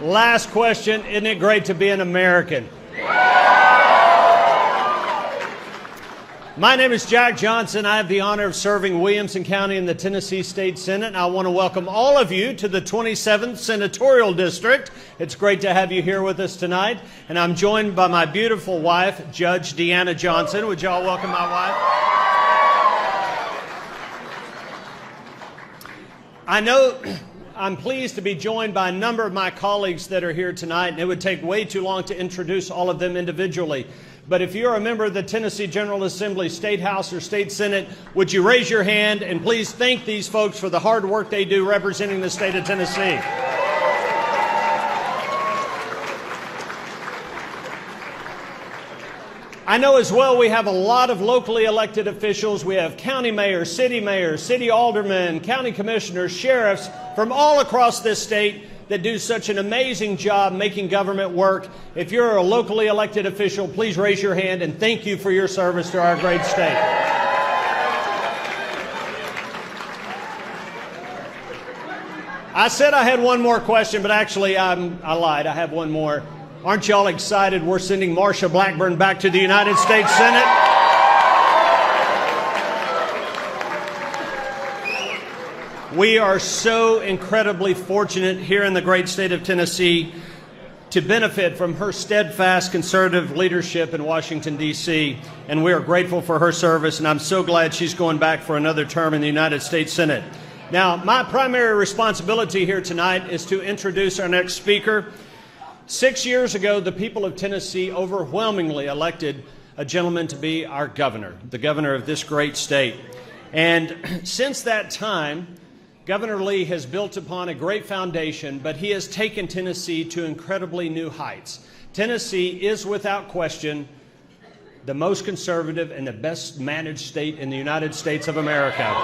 Last question, isn't it great to be an American? My name is Jack Johnson. I have the honor of serving Williamson County in the Tennessee State Senate, and I want to welcome all of you to the 27th Senatorial District. It's great to have you here with us tonight, and I'm joined by my beautiful wife, Judge Deanna Johnson. Would you all welcome my wife? I know I'm pleased to be joined by a number of my colleagues that are here tonight, and it would take way too long to introduce all of them individually. But if you're a member of the Tennessee General Assembly, State House, or State Senate, would you raise your hand and please thank these folks for the hard work they do representing the state of Tennessee. I know as well we have a lot of locally elected officials. We have county mayors, city aldermen, county commissioners, sheriffs from all across this state that do such an amazing job making government work. If you're a locally elected official, please raise your hand and thank you for your service to our great state. I said I had one more question, but actually I lied. I have one more. Aren't y'all excited we're sending Marsha Blackburn back to the United States Senate? We are so incredibly fortunate here in the great state of Tennessee to benefit from her steadfast conservative leadership in Washington, D.C., and we are grateful for her service, and I'm so glad she's going back for another term in the United States Senate. Now, my primary responsibility here tonight is to introduce our next speaker. 6 years ago, the people of Tennessee overwhelmingly elected a gentleman to be our governor, the governor of this great state. And since that time, Governor Lee has built upon a great foundation, but he has taken Tennessee to incredibly new heights. Tennessee is, without question, the most conservative and the best managed state in the United States of America.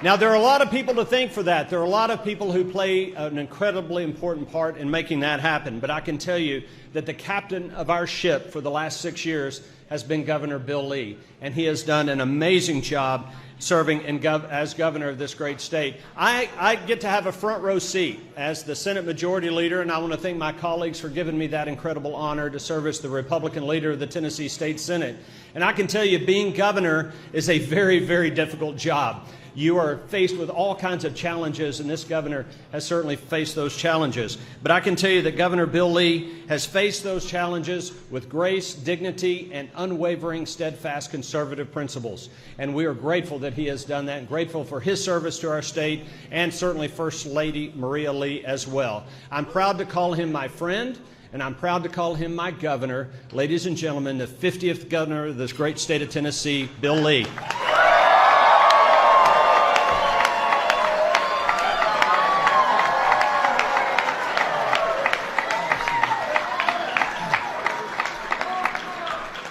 Now, there are a lot of people to thank for that. There are a lot of people who play an incredibly important part in making that happen. But I can tell you that the captain of our ship for the last 6 years has been Governor Bill Lee, and he has done an amazing job serving as governor of this great state. I get to have a front row seat as the Senate Majority Leader, and I want to thank my colleagues for giving me that incredible honor to serve as the Republican leader of the Tennessee State Senate. And I can tell you, being governor is a very, very difficult job. You are faced with all kinds of challenges, and this governor has certainly faced those challenges. But I can tell you that Governor Bill Lee has faced those challenges with grace, dignity, and unwavering, steadfast conservative principles. And we are grateful that he has done that, and grateful for his service to our state, and certainly First Lady Maria Lee as well. I'm proud to call him my friend, and I'm proud to call him my governor. Ladies and gentlemen, the 50th governor of this great state of Tennessee, Bill Lee.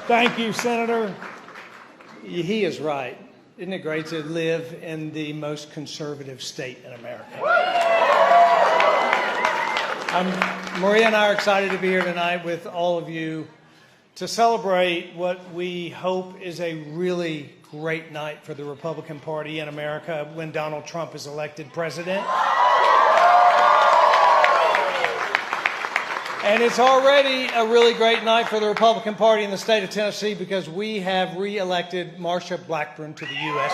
Thank you, Senator. He is right. Isn't it great to live in the most conservative state in America? Maria and I are excited to be here tonight with all of you to celebrate what we hope is a really great night for the Republican Party in America when Donald Trump is elected president. And it's already a really great night for the Republican Party in the state of Tennessee because we have re-elected Marsha Blackburn to the U.S.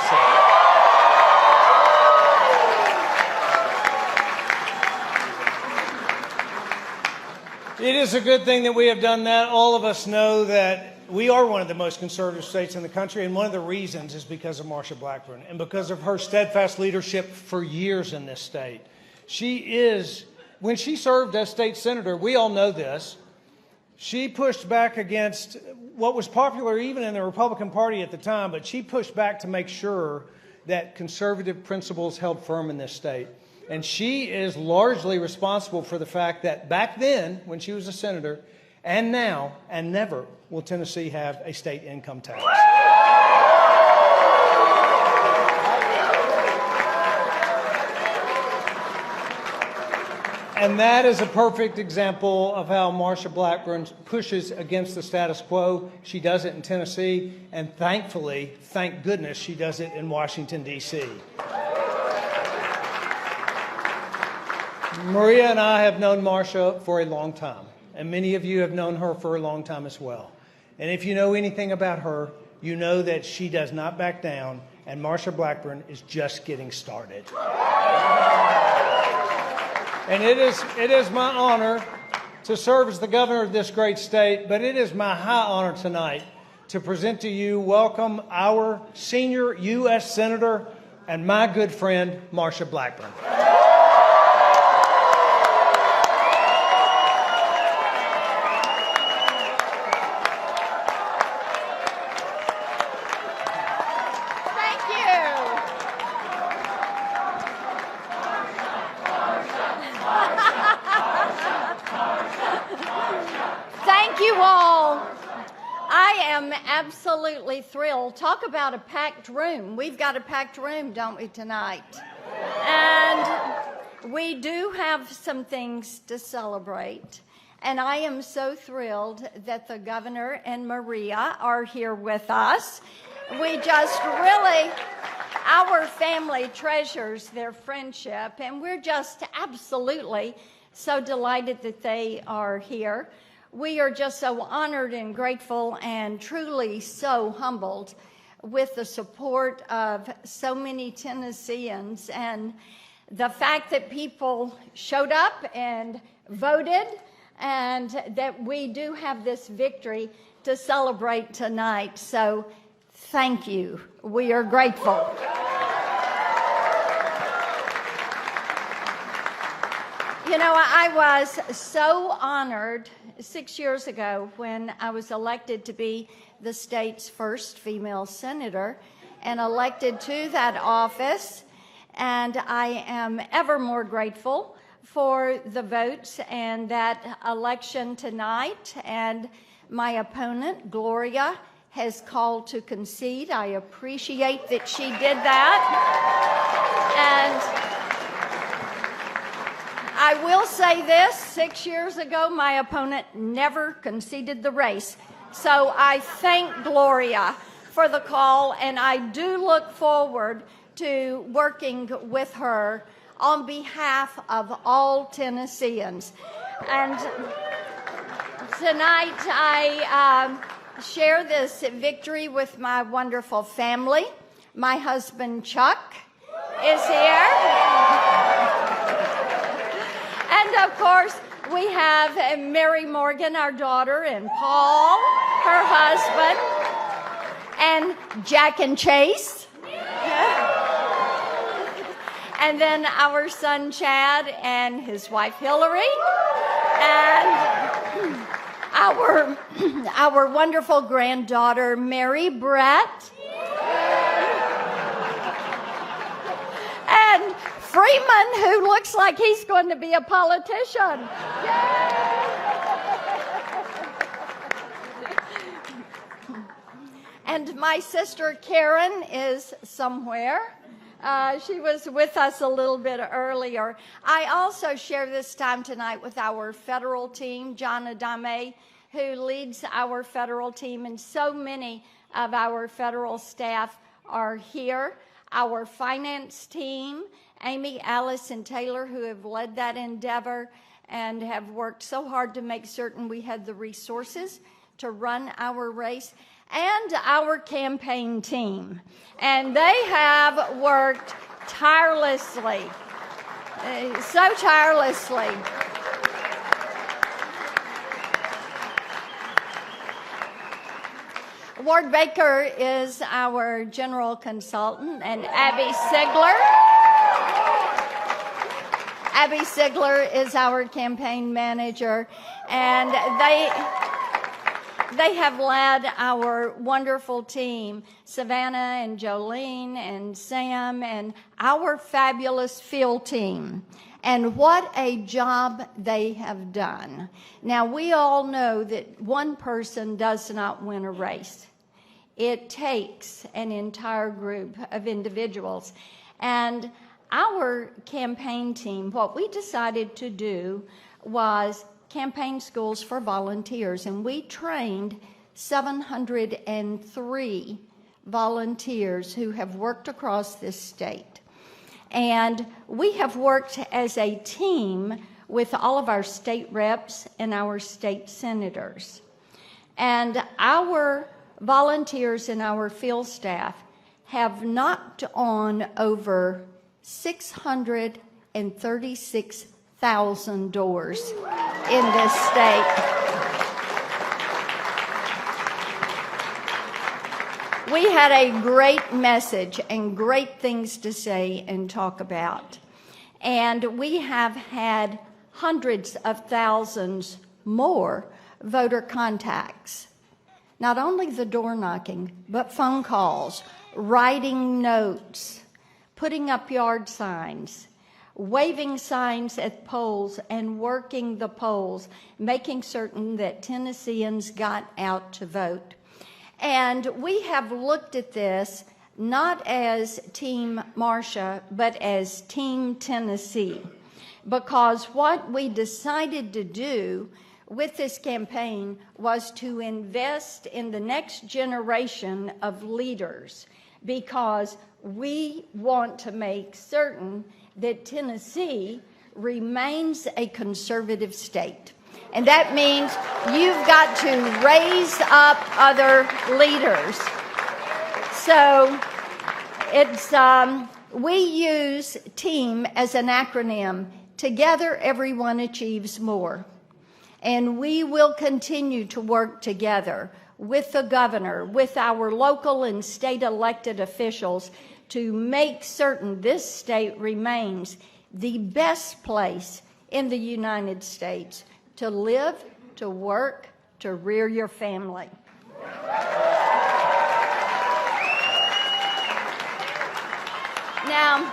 Senate. It is a good thing that we have done that. All of us know that we are one of the most conservative states in the country, and one of the reasons is because of Marsha Blackburn and because of her steadfast leadership for years in this state. When she served as state senator, we all know this, she pushed back against what was popular even in the Republican Party at the time, but she pushed back to make sure that conservative principles held firm in this state. And she is largely responsible for the fact that back then, when she was a senator, and now, and never, will Tennessee have a state income tax. And that is a perfect example of how Marsha Blackburn pushes against the status quo. She does it in Tennessee, and thankfully, thank goodness, she does it in Washington, D.C. Maria and I have known Marsha for a long time, and many of you have known her for a long time as well. And if you know anything about her, you know that she does not back down, and Marsha Blackburn is just getting started. And it is my honor to serve as the governor of this great state, but it is my high honor tonight to present to you, welcome our senior U.S. Senator and my good friend, Marsha Blackburn. Thank you all. I am absolutely thrilled. Talk about a packed room. We've got a packed room, don't we, tonight? And we do have some things to celebrate. And I am so thrilled that the governor and Maria are here with us. We just really, our family treasures their friendship, and we're just absolutely so delighted that they are here. We are just so honored and grateful and truly so humbled with the support of so many Tennesseans and the fact that people showed up and voted and that we do have this victory to celebrate tonight. So thank you. We are grateful. You know, I was so honored 6 years ago when I was elected to be the state's first female senator and elected to that office. And I am ever more grateful for the votes and that election tonight. And my opponent, Gloria, has called to concede. I appreciate that she did that. And I will say this, 6 years ago, my opponent never conceded the race. So I thank Gloria for the call, and I do look forward to working with her on behalf of all Tennesseans. And tonight I share this victory with my wonderful family. My husband, Chuck, is here. And of course, we have Mary Morgan, our daughter, and Paul, her husband, and Jack and Chase. And then our son, Chad, and his wife, Hillary, and our wonderful granddaughter, Mary Brett, and Freeman, who looks like he's going to be a politician. And my sister Karen is somewhere. She was with us a little bit earlier. I also share this time tonight with our federal team, John Adame, who leads our federal team, and so many of our federal staff are here. Our finance team, Amy, Alice, and Taylor, who have led that endeavor and have worked so hard to make certain we had the resources to run our race, and our campaign team. And they have worked tirelessly, so tirelessly. Ward Baker is our general consultant, and Abby Sigler is our campaign manager, and they have led our wonderful team, Savannah and Jolene and Sam, and our fabulous field team. And what a job they have done. Now, we all know that one person does not win a race. It takes an entire group of individuals. And our campaign team, what we decided to do was campaign schools for volunteers, and we trained 703 volunteers who have worked across this state. And we have worked as a team with all of our state reps and our state senators. And our volunteers and our field staff have knocked on over 636,000 doors in this state. We had a great message and great things to say and talk about. And we have had hundreds of thousands more voter contacts. Not only the door knocking, but phone calls, writing notes, putting up yard signs, waving signs at polls and working the polls, making certain that Tennesseans got out to vote. And we have looked at this not as Team Marsha, but as Team Tennessee, because what we decided to do with this campaign was to invest in the next generation of leaders, because we want to make certain that Tennessee remains a conservative state. And that means you've got to raise up other leaders. So it's we use TEAM as an acronym. Together, everyone achieves more. And we will continue to work together with the governor, with our local and state elected officials, to make certain this state remains the best place in the United States to live, to work, to rear your family. Now,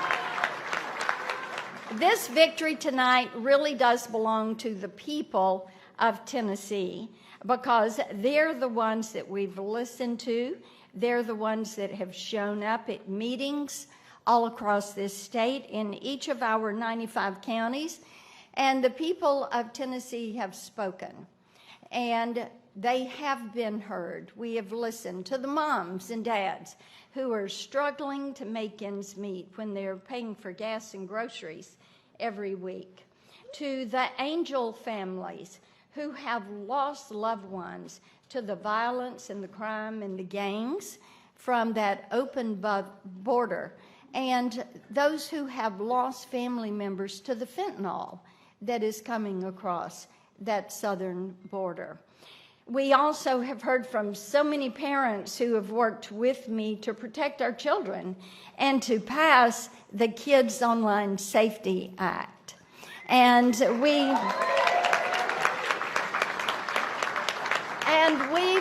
this victory tonight really does belong to the people of Tennessee, because they're the ones that we've listened to. They're the ones that have shown up at meetings all across this state in each of our 95 counties. And the people of Tennessee have spoken, and they have been heard. We have listened to the moms and dads who are struggling to make ends meet when they're paying for gas and groceries every week, to the Angel families who have lost loved ones to the violence and the crime and the gangs from that open border, and those who have lost family members to the fentanyl that is coming across that southern border. We also have heard from so many parents who have worked with me to protect our children and to pass the Kids Online Safety Act. And we've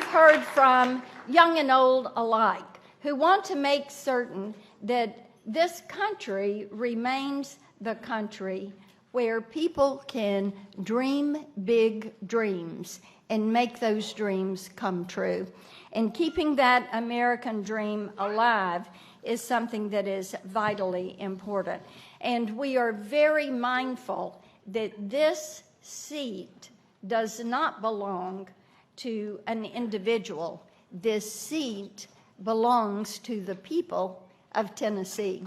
heard from young and old alike who want to make certain that this country remains the country where people can dream big dreams and make those dreams come true. And keeping that American dream alive is something that is vitally important. And we are very mindful that this seat does not belong to an individual. This seat belongs to the people of Tennessee.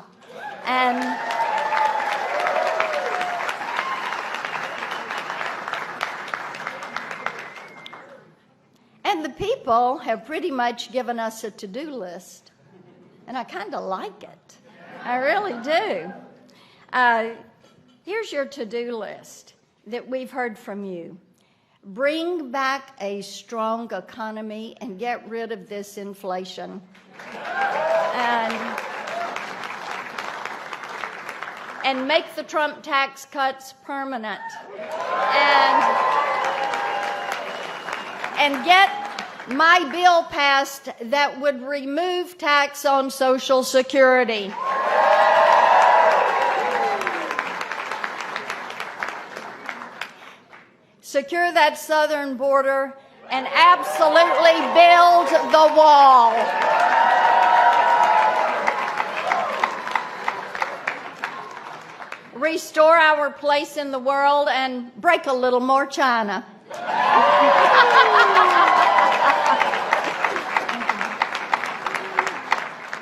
And the people have pretty much given us a to-do list, and I kind of like it. I really do. Here's your to-do list that we've heard from you. Bring back a strong economy and get rid of this inflation. And make the Trump tax cuts permanent. And get my bill passed that would remove tax on Social Security. Secure that southern border and absolutely build the wall. Restore our place in the world and break a little more China.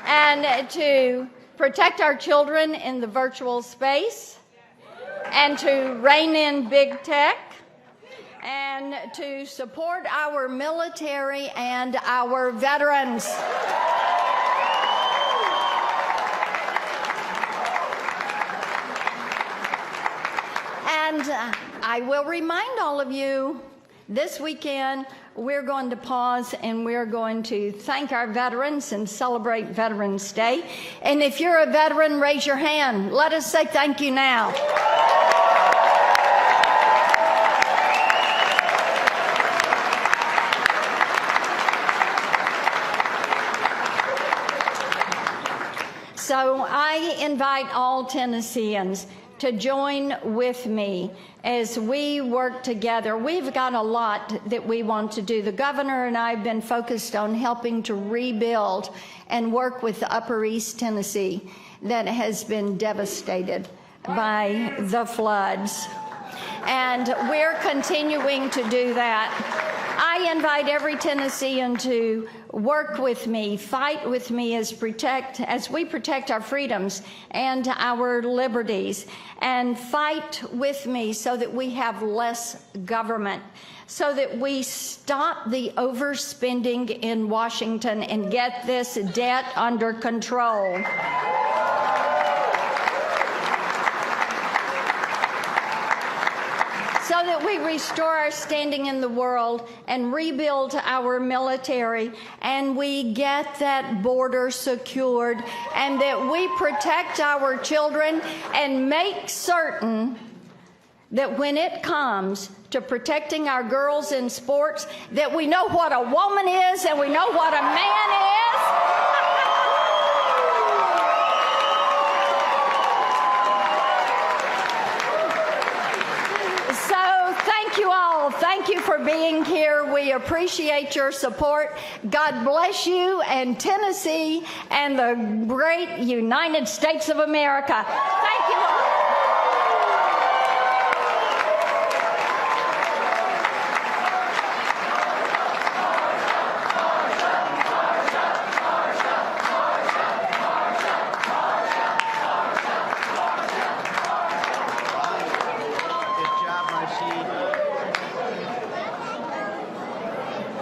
And to protect our children in the virtual space, and to rein in big tech, and to support our military and our veterans. And I will remind all of you, this weekend we're going to pause and we're going to thank our veterans and celebrate Veterans Day. And if you're a veteran, raise your hand. Let us say thank you now. So I invite all Tennesseans to join with me as we work together. We've got a lot that we want to do. The governor and I have been focused on helping to rebuild and work with Upper East Tennessee that has been devastated by the floods. And we're continuing to do that. I invite every Tennessean to work with me, fight with me as we protect our freedoms and our liberties, and fight with me so that we have less government, so that we stop the overspending in Washington and get this debt under control. So that we restore our standing in the world and rebuild our military, and we get that border secured, and that we protect our children and make certain that when it comes to protecting our girls in sports, that we know what a woman is and we know what a man is. Thank you all. Thank you for being here. We appreciate your support. God bless you and Tennessee and the great United States of America.